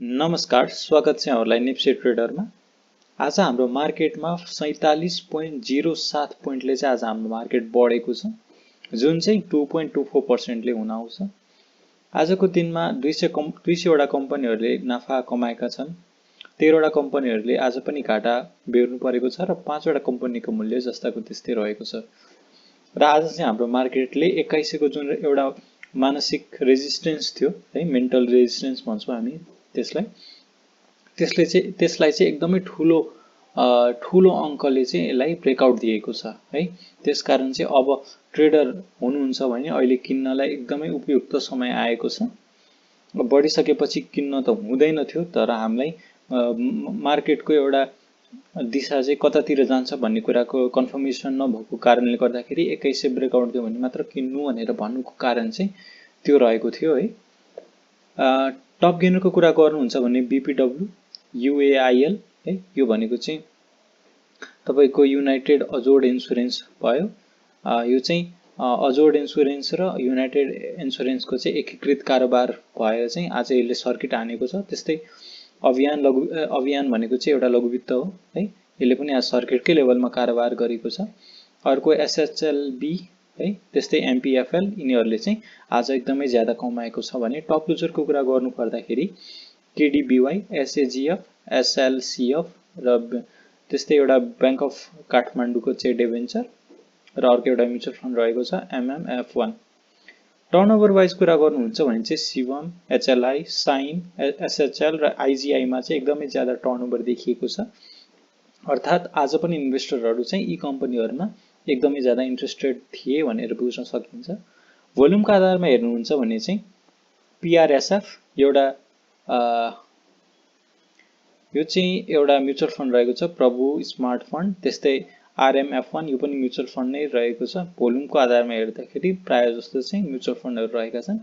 नमस्कार, स्वागत छ यहाँहरुलाई नेप्से ट्रेडरमा। आज हाम्रो मार्केटमा 47.07 पोइन्टले चाहिँ आज हाम्रो मार्केट बढेको छ, जुन चाहिँ 2.24% ले हुन आउँछ। आजको दिनमा 200 वटा कम्पनीहरूले नाफा कमाएका छन्। 13 वटा कम्पनीहरूले आज पनि घाटा बेहोर्नु परेको छ र 5 वटा कम्पनीको मूल्य जस्ताको त्यस्तै रहेको छ। र आज चाहिँ हाम्रो मार्केटले 21 को जुन एउटा मानसिक रेजिस्टेन्स थियो है, मेन्टल रेजिस्टेन्स भन्छौं हामी त्यसलाई चाहिँ एकदमै ठूलो अंकले चाहिँ यसलाई ब्रेकआउट दिएको छ है। त्यसकारण चाहिँ अब ट्रेडर हुनुहुन्छ भने अहिले किन्नलाई एकदमै उपयुक्त समय आएको छ। बढिसकेपछि किन्न त हुँदैन थियो, तर हामीलाई मार्केटको एउटा दिशा चाहिँ कतातिर जान्छ भन्ने कुराको कन्फर्मेसन नभएको कारणले गर्दाखेरि 2100 ब्रेकआउट दियो भने मात्र किन्नु भनेर भन्नुको कारण चाहिँ त्यो रहेको थियो है। टप गेनरको कुरा गर्नुहुन्छ भने बीपीडब्ल्यू, यूएआईएल है, यो भनेको चाहिँ तपाईको युनाइटेड अजोर्ड इन्स्योरेन्स भयो। यो चाहिँ अजोर्ड इन्स्योरेन्स र युनाइटेड इन्स्योरेन्सको चाहिँ एकीकृत कारोबार भएर चाहिँ आज यसले सर्किट हानेको छ। त्यस्तै अभियान भनेको चाहिँ एउटा लघु वित्त हो है, यसले पनि आज सर्किटकै लेभलमा कारोबार गरेको छ। अर्को एसएचएलबी है, त्यस्तै एमपीएफएल, यिनीहरूले चाहिँ आज एकदमै ज्यादा कमाएको छ भने टप लुजरको कुरा गर्नु पर्दाखेरि केडीबीवाई, एसएजीएफ, एसएलसीएफ र त्यस्तै एउटा बैंक अफ काठमाडौँको चाहिँ डिबेन्चर र अर्को एउटा म्युचुअल फन्ड रहेको छ एमएमएफ1। टर्नओभर वाइज कुरा गर्नुहुन्छ भने चाहिँ शिवम, एचएलआई, साइन, एसएचएल र आईजीआई मा चाहिँ एकदमै ज्यादा टर्नओभर देखिएको छ। अर्थात आज पनि इन्भेस्टरहरू चाहिँ यी कम्पनीहरुमा एकदमै ज्यादा इन्ट्रेस्टेड थिए भनेर बुझ्न सकिन्छ। भोल्युमको आधारमा हेर्नुहुन्छ भने चाहिँ पीआरएसएफ यो चाहिँ एउटा म्युचुअल फन्ड रहेको छ, प्रभु स्मार्ट फन्ड। त्यस्तै आरएमएफ1 यो पनि म्युचुअल फन्ड नै रहेको छ। भोल्युमको आधारमा हेर्दाखेरि प्राय जस्तो चाहिँ म्युचुअल फन्डहरू रहेका छन्।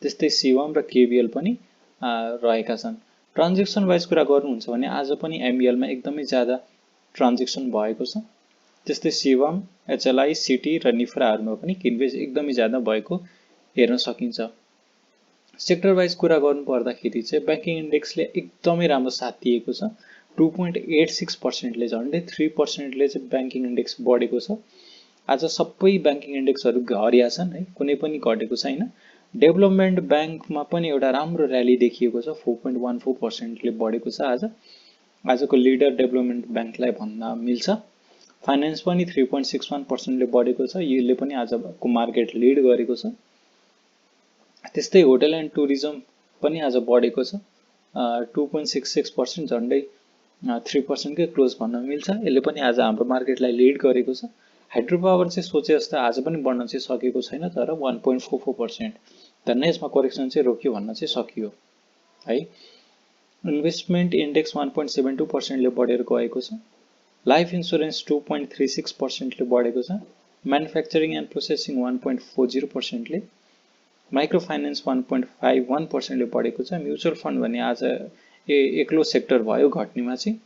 त्यस्तै शिवम र केबीएल पनि रहेका छन्। ट्रान्जेक्सन वाइज कुरा गर्नुहुन्छ भने आज पनि एमईएल मा एकदमै ज्यादा ट्रान्जेक्सन भएको छ। त्यस्तै शिवम, एचएलआई, सिटी र निफ्राहरुमा पनि किनबेच एकदमै ज्यादा भएको हेर्न सकिन्छ। सेक्टर वाइज कुरा गर्नु पर्दाखेरि चाहिँ बैंकिङ इन्डेक्सले एकदमै राम्रो साथ दिएको छ। 2.86% ले झन्डै 3% ले चाहिँ बैंकिङ इन्डेक्स बढेको छ। आज सबै बैंकिङ इन्डेक्सहरु घट्या छन् है, कुनै पनि घटेको छैन। डेभलपमेन्ट बैंकमा पनि एउटा राम्रो र्याली देखिएको छ, 4.14% ले बढेको छ आज। आजको लिडर डेभलपमेन्ट बैंकलाई भन्न मिल्छ। फाइनान्स पनि 3.61% ले बढेको छ, यसले पनि आजको मार्केट लिड गरेको छ। त्यस्तै होटल एन्ड टुरिज्म पनि आज बढेको छ, 2.66%, झन्डै 3% कै क्लोज भन्न मिल्छ। यसले पनि आज हाम्रो मार्केटलाई लिड गरेको छ। हाइड्रो पावर चाहिँ सोचे जस्तो आज पनि बढ्न चाहिँ सकेको छैन, तर 1.44%, तर यसमा करेक्सन चाहिँ रोकियो भन्न चाहिँ सकियो है। इन्भेस्टमेन्ट इन्डेक्स 1.72% ले बढेर गएको छ। लाइफ इन्स्योरेन्स 2.36% ले बढेको छ। म्यानुफ्याक्चरिङ एन्ड प्रोसेसिङ 1.40% ले, माइक्रो फाइनान्स 1.51% ले बढेको छ। म्युचुअल फन्ड भने आज एक्लो सेक्टर भयो घट्नेमा चाहिँ।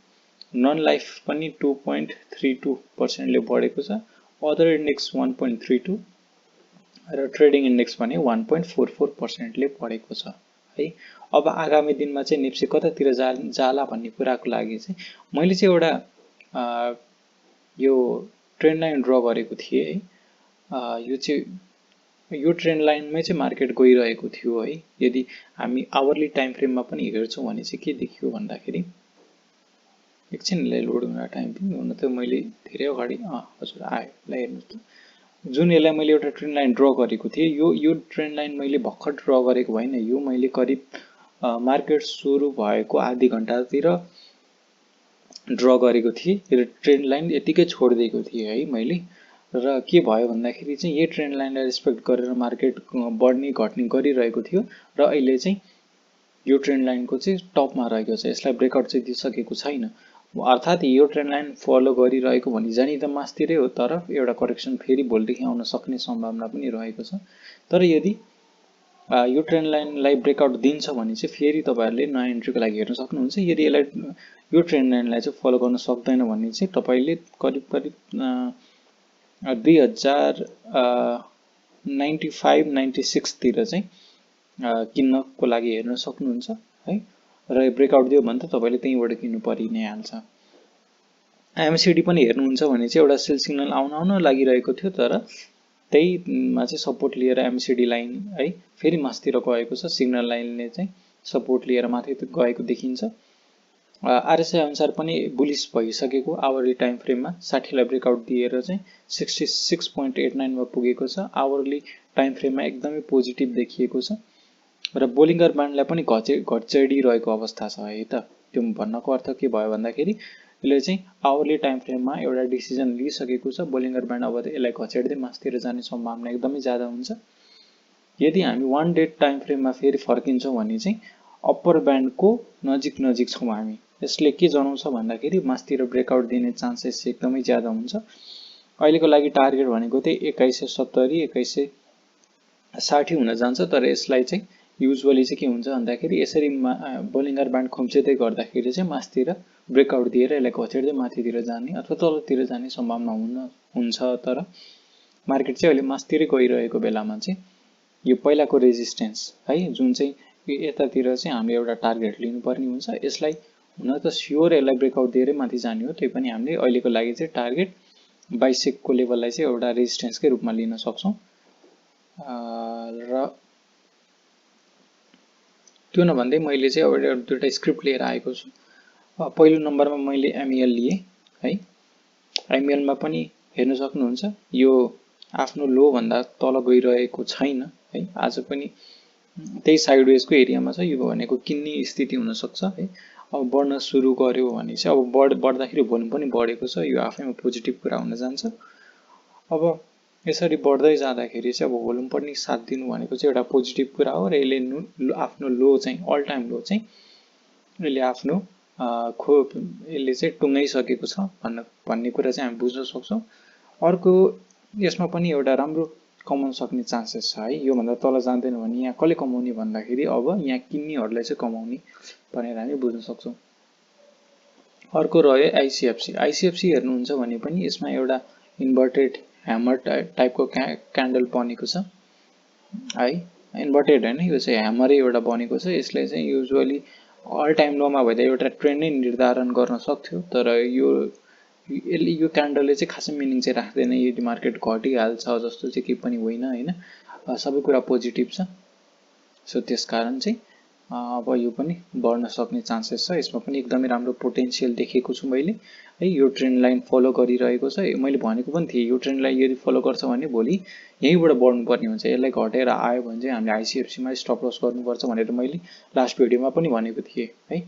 नन लाइफ पनि 2.32% ले बढेको छ। अदर इन्डेक्स 1.32 र ट्रेडिङ इन्डेक्स भने 1.44% ले बढेको छ है। अब आगामी दिनमा चाहिँ नेप्से कतातिर जाला भन्ने कुराको लागि चाहिँ मैले चाहिँ एउटा यो ट्रेन्ड लाइन ड्रा गरेको थिए है। यो ट्रेन्ड लाइनमै चाहिँ मार्केट गइरहेको थियो है। यदि हामी आवरली टाइम फ्रेममा पनि हेर्छौं भने चाहिँ के देखियो भन्दाखेरि एकछिनलाई लोड हुन टाइम पनि हुन त मैले धेरै अगाडि हजुर आयो ल हेर्नुस् त, जुन यसलाई मैले एउटा ट्रेन्ड लाइन ड्रा गरेको थिए, यो ट्रेन्ड लाइन मैले भर्खर ड्रा गरेको होइन, यो मैले करिब मार्केट सुरु भएको आधी घण्टातिर ड्रा गरेको थिए र ट्रेन्ड लाइन यतिकै छोडिदिएको थिए है मैले। र के भयो भन्दाखेरि चाहिँ यो ट्रेन्ड लाइनलाई रेस्पेक्ट गरेर मार्केट बढ्ने घट्ने गरिरहेको थियो र अहिले चाहिँ यो ट्रेन्ड लाइनको चाहिँ टपमा रहेको छ। यसलाई ब्रेकआउट चाहिँ दिइसकेको छैन, अर्थात यो ट्रेन्ड लाइन फलो गरिरहेको भनी जानी त मास्तिरै हो, तर एउटा करेक्सन फेरि भोलिदेखि आउन सक्ने सम्भावना पनि रहेको छ। तर यदि यो ट्रेन्ड लाइनलाई ब्रेकआउट दिन्छ भने चाहिँ फेरि तपाईहरुले नयाँ एन्ट्रीको लागि हेर्न सक्नुहुन्छ। यदि यो ट्रेन्ड लाइनलाई चाहिँ फलो गर्न सक्दैन भने चाहिँ तपाईले करिब 2095-96 तिर चाहिँ किन्नको लागि हेर्न सक्नुहुन्छ है। र ब्रेकआउट दियो भने त तपाईले त्यहीबाट किन्नु परि नै हाल्छ। एमएसिडी पनि हेर्नुहुन्छ भने चाहिँ एउटा सेल सिग्नल आउन लागिरहेको थियो, तर त्यहीमा चाहिँ सपोर्ट लिएर एमएसिडी लाइन है फेरि मास्तिर गएको छ। सिग्नल लाइनले चाहिँ सपोर्ट लिएर माथि गएको देखिन्छ। आरएसआई अनुसार पनि बुलिश भइसकेको आवरली टाइम फ्रेममा 60 लाई ब्रेकआउट दिएर चाहिँ 66.89 मा पुगेको छ। आवरली टाइम फ्रेममा एकदमै पोजिटिभ देखिएको छ र बोलिङ्गर ब्यान्डलाई पनि घचेडिरहेको अवस्था छ है त। त्यो भन्नको अर्थ के भयो भन्दाखेरि यसले चाहिँ आवरली टाइम फ्रेममा एउटा डिसिजन लिइसकेको छ। बोलिङ्गर ब्यान्ड अब यसलाई घचेड्दै मास्तिर जाने सम्भावना एकदमै ज्यादा हुन्छ। यदि हामी 1 डे टाइम फ्रेममा फेरि फर्किन्छौँ भने चाहिँ अप्पर ब्यान्डको नजिक छौँ हामी। यसले के जनाउँछ भन्दाखेरि मास्तिर ब्रेकआउट दिने चान्सेस एकदमै ज्यादा हुन्छ। अहिलेको लागि टार्गेट भनेको चाहिँ 2170 2160 हुन जान्छ, तर यसलाई चाहिँ युजुअली चाहिँ के हुन्छ भन्दाखेरि यसरी बोलिङ्गर ब्यान्ड खुम्चिँदै गर्दाखेरि चाहिँ मास्तिर ब्रेकआउट दिएर यसलाई घचेड्दै माथितिर जाने अथवा तलतिर जाने सम्भावना हुन्छ। तर मार्केट चाहिँ अहिले मास्तिरै गइरहेको बेलामा चाहिँ यो पहिलाको रेजिस्टेन्स है जुन चाहिँ यतातिर चाहिँ हामीले एउटा टार्गेट लिनुपर्ने हुन्छ। यसलाई हुन त स्योर यसलाई ब्रेकआउट दिएरै माथि जाने हो, त्यही पनि हामीले अहिलेको लागि चाहिँ टार्गेट 2200 को लेभललाई चाहिँ एउटा रेजिस्टेन्सकै रूपमा लिन सक्छौँ। र त्यो नभन्दै मैले चाहिँ एउटा दुईटा स्क्रिप्ट लिएर आएको छु। पहिलो नम्बरमा मैले MEL लिए है। MEL मा पनि हेर्न सक्नुहुन्छ यो आफ्नो लो भन्दा तल गइरहेको छैन है। आज पनि त्यही साइडवेजको एरियामा छ। यो भनेको किन्ने स्थिति हुन सक्छ है। अब बढ्न सुरु गर्यो भने चाहिँ अब बढ्दाखेरि भोल्युम पनि बढेको छ, यो आफैमा पोजिटिभ कुरा हुन जान्छ। अब यसरी बढ्दै जाँदाखेरि चाहिँ अब भोल्युम पनि साथ दिनु भनेको चाहिँ एउटा पोजिटिभ कुरा हो र यसले आफ्नो लो चाहिँ अल टाइम लो चाहिँ यसले आफ्नो यसले चाहिँ टुङ्गाइसकेको छ भन्ने कुरा चाहिँ हामी बुझ्न सक्छौँ। अर्को यसमा पनि एउटा राम्रो कमाउन सक्ने चान्सेस छ है। यो भन्दा तल जाँदैन भने यहाँ कसले कमाउने भन्दाखेरि अब यहाँ किन्नेहरूलाई चाहिँ कमाउने भनेर हामी बुझ्न सक्छौँ। अर्को रह्यो ICFC हेर्नुहुन्छ भने पनि यसमा एउटा इन्भर्टेड ह्यामर टाइपको क्यान्डल बनेको छ है। इन्भर्टेड हैन, यो चाहिँ ह्यामरै एउटा बनेको छ। यसले चाहिँ युजुअली अल टाइम लोमा भइदा एउटा ट्रेन्ड नै निर्धारण गर्न सक्थ्यो, तर यो क्यान्डलले चाहिँ खासै मिनिङ चाहिँ राख्दैन। यदि मार्केट घटिहाल्छ जस्तो चाहिँ केही पनि होइन हैन, सबै कुरा पोजिटिभ छ। सो त्यसकारण चाहिँ अब यो पनि बढ्न सक्ने चान्सेस छ। यसमा पनि एकदमै राम्रो पोटेन्सियल देखेको छु मैले है। यो ट्रेन्ड लाइन फलो गरिरहेको छ। मैले भनेको पनि थिएँ यो ट्रेन्ड लाइन यदि फलो गर्छ भने भोलि यहीँबाट बढ्नुपर्ने हुन्छ। यसलाई घटेर आयो भने चाहिँ हामीले ICFC मा स्टप लस गर्नुपर्छ भनेर मैले लास्ट भिडियोमा पनि भनेको थिएँ है।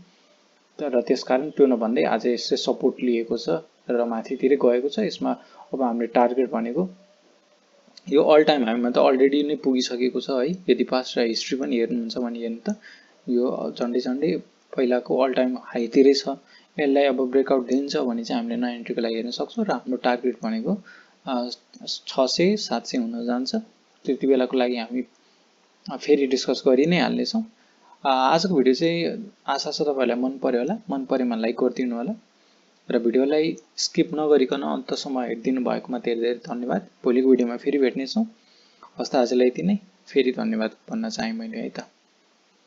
तर त्यसकारण त्यो नभन्दै आज यसले सपोर्ट लिएको छ र माथितिरै गएको छ। यसमा अब हामीले टार्गेट भनेको यो अल टाइम हाईमा त अलरेडी नै पुगिसकेको छ है। यदि पास्ट हिस्ट्री पनि हेर्नुहुन्छ भने हेर्नु त यो झन्डै पहिलाको अल टाइम हाईतिरै छ। यसलाई अब ब्रेकआउट दिन्छ भने चाहिँ हामीले नयाँ एन्ट्रीको लागि हेर्न सक्छौँ र हाम्रो टार्गेट भनेको 600-700 हुन जान्छ। त्यति बेलाको लागि हामी फेरि डिस्कस गरि नै हाल्नेछौँ। आजको भिडियो चाहिँ आशा छ तपाईहरुलाई मन पर्यो होला। मन परेमा लाइक गरिदिनु होला र भिडियोलाई स्किप नगरिकन अन्तसम्म हेरिदिनु भएकोमा धेरै धेरै धन्यवाद। भोलिको भिडियोमा फेरि भेट्नेछौँ। हस्त आजलाई यति नै। फेरि धन्यवाद भन्न चाहे मैले है त।